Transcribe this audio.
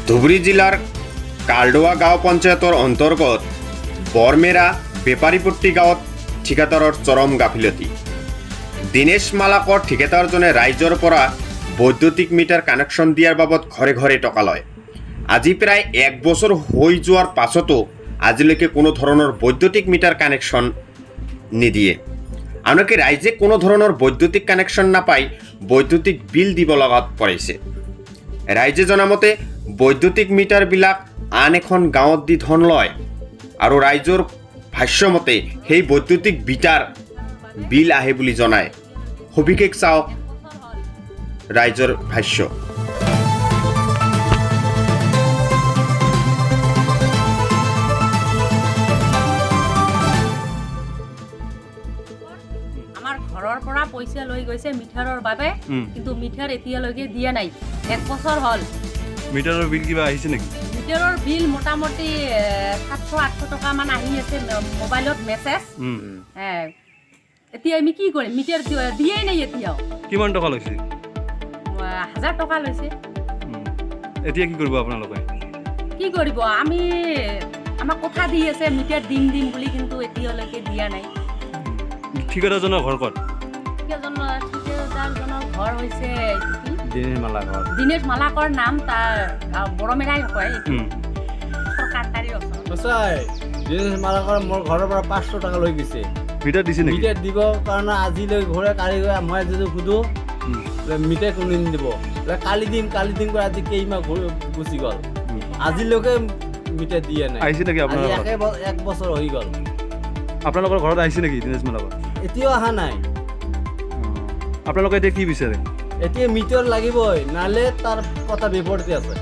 ধুবুৰী জিলাৰ কালডোৱা গাঁও পঞ্চায়তৰ অন্তৰ্গত বৰমেৰা বেপাৰীপট্টি গাঁৱত ঠিকাদাৰৰ চৰম গাফিলতি। দীনেশ মালাকৰ ঠিকাদাৰজনে ৰাইজৰ পৰা বৈদ্যুতিক মিটাৰ কানেকশ্যন দিয়াৰ বাবদ ঘৰে ঘৰে টকা লয়। আজি প্ৰায় 1 বছৰ হৈ যোৱাৰ পাছতো আজিলৈকে কোনো ধৰণৰ বৈদ্যুতিক মিটাৰ কানেকশ্যন নিদিয়ে। আনকি ৰাইজে কোনো ধৰণৰ বৈদ্যুতিক কানেকশ্যন নাপাই বৈদ্যুতিক বিল দিব লগাত পৰিছে। ৰাইজে জনামতে বৈদ্যুতিক মিটাৰবিলাক আন এখন গাঁৱত দি ধন লয় আৰু ৰাইজৰ ভাষ্যমতে সেই বৈদ্যুতিক মিটাৰ বিল আহে বুলি জনায়। সবিশেষ চাওক ৰাইজৰ ভাষ্য। আমাৰ ঘৰৰ পৰা পইচা লৈ গৈছে মিটাৰৰ বাবে, কিন্তু মিটাৰ এতিয়ালৈকে দিয়া নাই। 1 বছৰ হ'ল। মিটাৰৰ বিল কিবা আহিছে নেকি? মিটাৰৰ বিল মোটামুটি 700-800 টকা মান আহি আছে মোবাইলত মেছেজ। এতিয়া আমি কি কৰিম? মিটাৰ দিয়েই নাই এতিয়াও। কিমান টকা লৈছে? 1000 টকা লৈছে। এতিয়া কি কৰিব আপোনালোকে? কি কৰিব? আমাক কথা দি আছে মিটাৰ দিম বুলি, কিন্তু এতিয়ালৈকে দিয়া নাই। ঠিকাদাৰজনৰ ঘৰ ক'ত? ঠিকাদাৰজনৰ ঘৰ হৈছে দীনেশ মালাকৰ নাম, তাৰ বৰমেৰাই হয়। চৰকাৰী দীনেশ মালাকৰ মোৰ ঘৰৰ পৰা 500 টকা লৈ গৈছে। মিটাৰ দিছে নেকি? মিটাৰ দিব কাৰণে আজিলৈ ঘৰে কাৰিগৰ মই যদি সুধো মিটাৰ কোনে দিব, কালি দিম কৰি আজি কেইমাহ গুচি গ'ল, আজিলৈকে মিটাৰ দিয়া নাই। আহিছে নেকি আপোনাৰ? 1 বছৰ হৈ গ'ল। আপোনালোকৰ ঘৰত আহিছে নেকি দীনেশ মালাকৰ? এতিয়াও অহা নাই। আপোনালোকে এতিয়া কি বিচাৰে? এতিয়া মিটাৰ লাগিবই, নালে তাৰ কথা বিপৰীতে আছে।